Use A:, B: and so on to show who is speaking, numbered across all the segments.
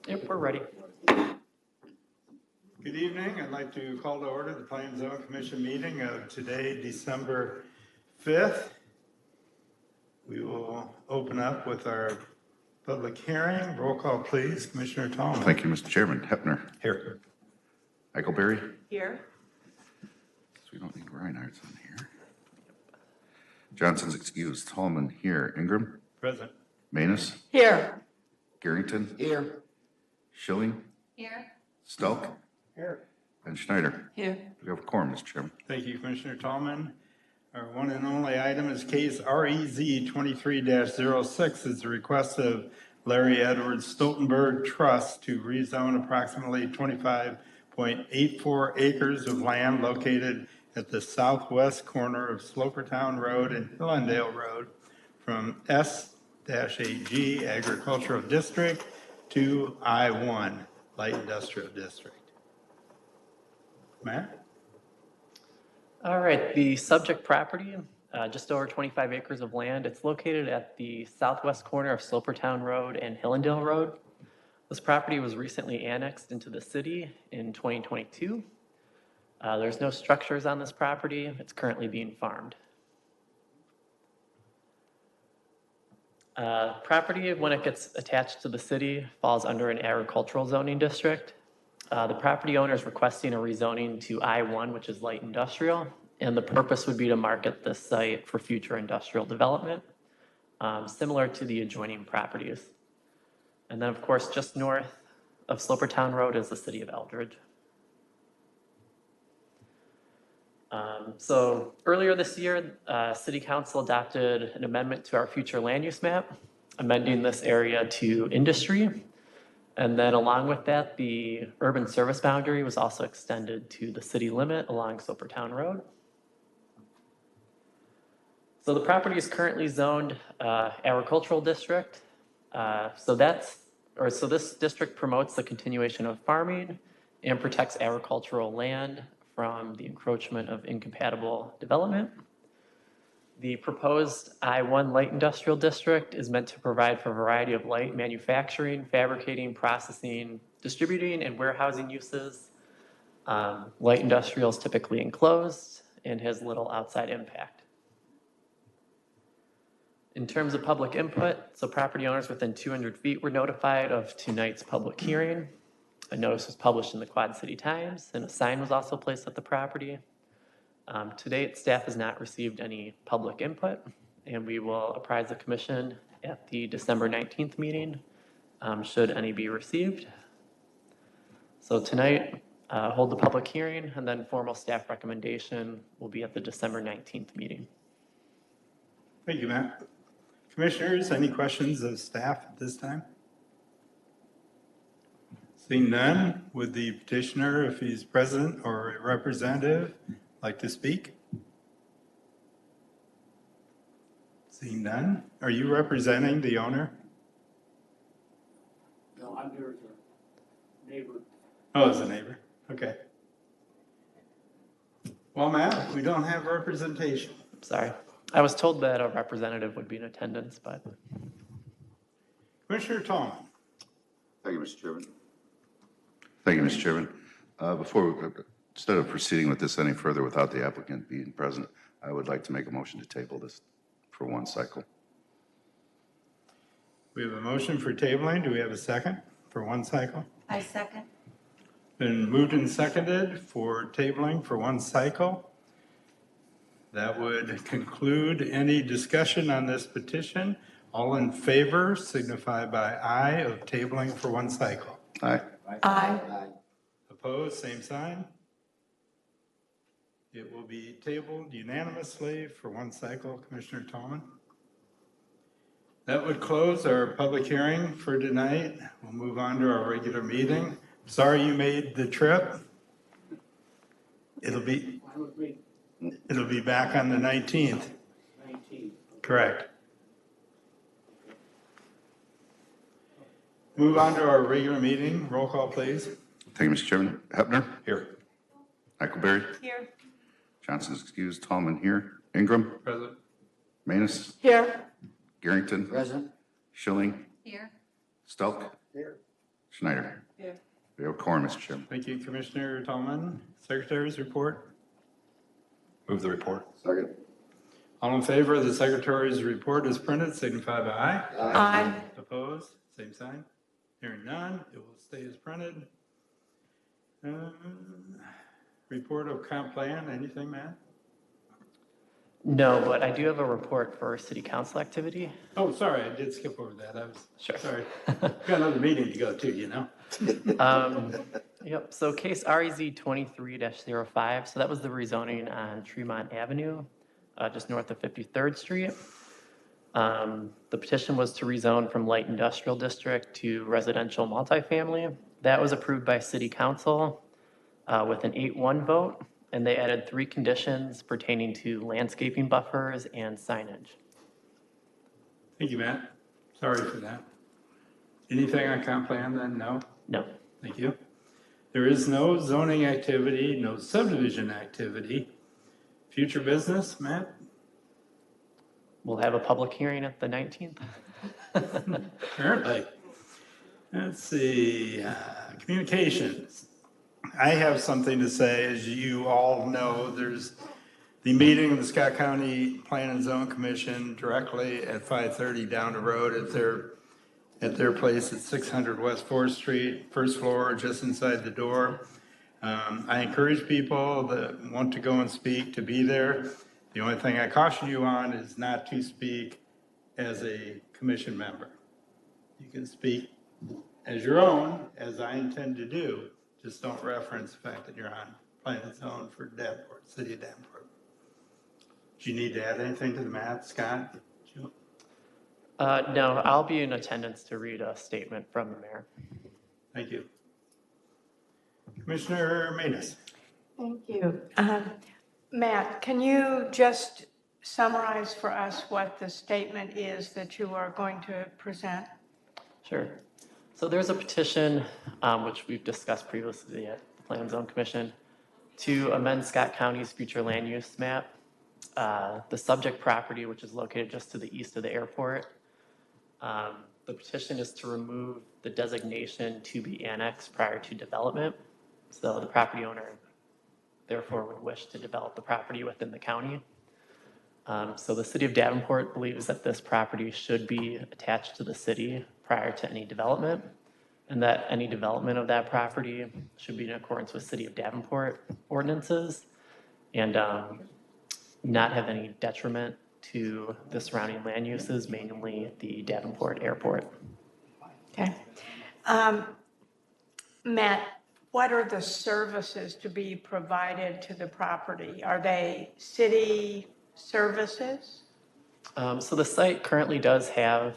A: Yep, we're ready.
B: Good evening. I'd like to call to order the Planning and Zoning Commission meeting of today, December 5th. We will open up with our public hearing. Roll call, please. Commissioner Tallman.
C: Thank you, Mr. Chairman. Hepner.
B: Here.
C: Eichelberry.
A: Here.
C: So we don't need Reinhardt's on here. Johnson's excused. Tallman here. Ingram.
B: Present.
C: Manus.
A: Here.
C: Garrington.
D: Here.
C: Schilling.
A: Here.
C: Stelk.
D: Here.
C: And Schneider.
A: Here.
C: We have a quorum, Mr. Chairman.
B: Thank you, Commissioner Tallman. Our one and only item is case REZ 23-06. Is the request of Larry Edwards Stoltenberg Trust to rezone approximately 25.84 acres of land located at the southwest corner of Slopertown Road and Hillendale Road from S-AG Agricultural District to I-1 Light Industrial District. Matt?
A: All right, the subject property, just over 25 acres of land. It's located at the southwest corner of Slopertown Road and Hillendale Road. This property was recently annexed into the city in 2022. There's no structures on this property. It's currently being farmed. Property, when it gets attached to the city, falls under an agricultural zoning district. The property owner is requesting a rezoning to I-1, which is light industrial, and the purpose would be to market this site for future industrial development, similar to the adjoining properties. And then, of course, just north of Slopertown Road is the city of Eldridge. So earlier this year, City Council adopted an amendment to our future land use map, amending this area to industry. And then along with that, the urban service boundary was also extended to the city limit along Slopertown Road. So the property is currently zoned agricultural district. So this district promotes the continuation of farming and protects agricultural land from the encroachment of incompatible development. The proposed I-1 light industrial district is meant to provide for a variety of light manufacturing, fabricating, processing, distributing, and warehousing uses. Light industrial is typically enclosed and has little outside impact. In terms of public input, so property owners within 200 feet were notified of tonight's public hearing. A notice was published in the Quad City Times, and a sign was also placed at the property. To date, staff has not received any public input, and we will apprise the commission at the December 19th meeting, should any be received. So tonight, hold the public hearing, and then formal staff recommendation will be at the December 19th meeting.
B: Thank you, Matt. Commissioners, any questions of staff at this time? Seeing none, would the petitioner, if he's present or a representative, like to speak? Seeing none, are you representing the owner?
D: No, I'm here as a neighbor.
B: Oh, as a neighbor, okay. Well, Matt, we don't have representation.
A: Sorry. I was told that a representative would be in attendance, but.
B: Commissioner Tallman.
C: Thank you, Mr. Chairman. Thank you, Mr. Chairman. Instead of proceeding with this any further without the applicant being present, I would like to make a motion to table this for one cycle.
B: We have a motion for tabling. Do we have a second for one cycle?
E: I second.
B: Been moved and seconded for tabling for one cycle. That would conclude any discussion on this petition. All in favor signify by aye of tabling for one cycle.
C: Aye.
E: Aye.
B: Opposed, same sign. It will be tabled unanimously for one cycle, Commissioner Tallman. That would close our public hearing for tonight. We'll move on to our regular meeting. Sorry you made the trip. It'll be back on the 19th.
D: 19.
B: Correct. Move on to our regular meeting. Roll call, please.
C: Thank you, Mr. Chairman. Hepner.
B: Here.
C: Eichelberry.
E: Here.
C: Johnson's excused. Tallman here. Ingram.
B: Present.
C: Manus.
E: Here.
C: Garrington.
D: Present.
C: Schilling.
E: Here.
C: Stelk.
D: Here.
C: Schneider.
E: Here.
C: We have a quorum, Mr. Chairman.
B: Thank you, Commissioner Tallman. Secretary's report.
F: Move the report.
C: Second.
B: All in favor of the secretary's report as printed, signify by aye.
E: Aye.
B: Opposed? Same sign. Hearing none, it will stay as printed. Report of comp plan, anything, Matt?
A: No, but I do have a report for city council activity.
B: Oh, sorry, I did skip over that. I was,
A: Sure.
B: sorry. Got another meeting to go to, you know?
A: Yep, so case REZ 23-05, so that was the rezoning on Tremont Avenue, just north of 53rd Street. The petition was to rezone from light industrial district to residential multifamily. That was approved by city council with an 8-1 vote, and they added 3 conditions pertaining to landscaping buffers and signage.
B: Thank you, Matt. Sorry for that. Anything on comp plan then? No?
A: No.
B: Thank you. There is no zoning activity, no subdivision activity. Future business, Matt?
A: We'll have a public hearing at the 19th.
B: Apparently. Let's see, communications. I have something to say. As you all know, there's the meeting of the Scott County Plan and Zone Commission directly at 5:30 down the road at their place at 600 West 4th Street, first floor, just inside the door. I encourage people that want to go and speak to be there. The only thing I caution you on is not to speak as a commission member. You can speak as your own, as I intend to do. Just don't reference the fact that you're on Plan and Zone for Davenport, City of Davenport. Do you need to add anything to the map, Scott?
A: No, I'll be in attendance to read a statement from the mayor.
B: Thank you. Commissioner Manus.
E: Thank you. Matt, can you just summarize for us what the statement is that you are going to present?
A: Sure. So there's a petition, which we've discussed previously at the Plan and Zone Commission, to amend Scott County's future land use map. The subject property, which is located just to the east of the airport. The petition is to remove the designation to be annexed prior to development. So the property owner therefore would wish to develop the property within the county. So the city of Davenport believes that this property should be attached to the city prior to any development, and that any development of that property should be in accordance with city of Davenport ordinances and not have any detriment to the surrounding land uses, mainly the Davenport Airport.
E: Okay. Matt, what are the services to be provided to the property? Are they city services?
A: So the site currently does have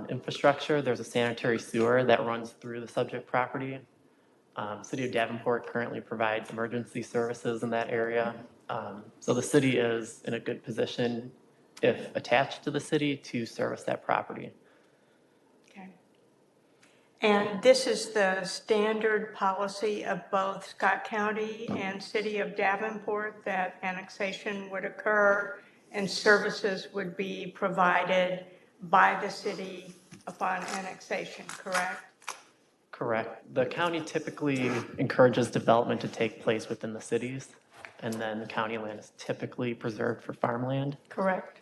A: infrastructure. There's a sanitary sewer that runs through the subject property. City of Davenport currently provides emergency services in that area. So the city is in a good position, if attached to the city, to service that property.
E: Okay. And this is the standard policy of both Scott County and City of Davenport that annexation would occur and services would be provided by the city upon annexation, correct?
A: Correct. The county typically encourages development to take place within the cities, and then the county land is typically preserved for farmland.
E: Correct.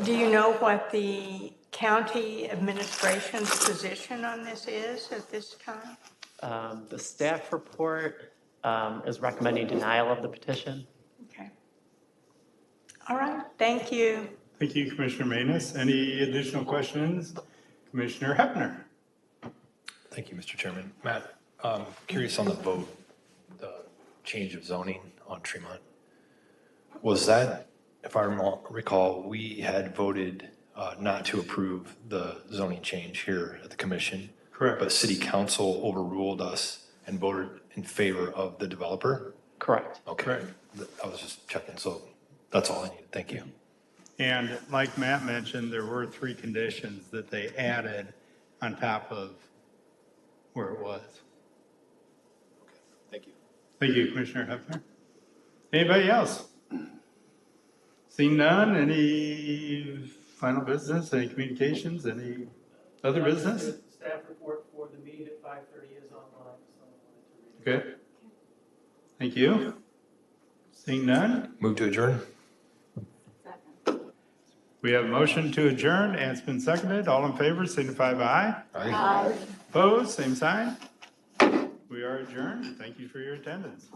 E: Do you know what the county administration's position on this is at this time?
A: The staff report is recommending denial of the petition.
E: Okay. All right, thank you.
B: Thank you, Commissioner Manus. Any additional questions? Commissioner Hepner.
F: Thank you, Mr. Chairman. Matt, curious on the vote, the change of zoning on Tremont. Was that, if I recall, we had voted not to approve the zoning change here at the commission?
B: Correct.
F: But city council overruled us and voted in favor of the developer?
A: Correct.
F: Okay.
B: Correct.
F: I was just checking, so that's all I needed. Thank you.
B: And like Matt mentioned, there were 3 conditions that they added on top of where it was.
F: Thank you.
B: Thank you, Commissioner Hepner. Anybody else? Seeing none, any final business, any communications, any Other business?
D: The staff report for the meeting at 5:30 is online, if someone wanted to read it.
B: Good. Thank you. Seeing none,
F: Move to adjourn?
B: we have a motion to adjourn and it's been seconded. All in favor, signify by aye. Opposed, same sign. We are adjourned. Thank you for your attendance.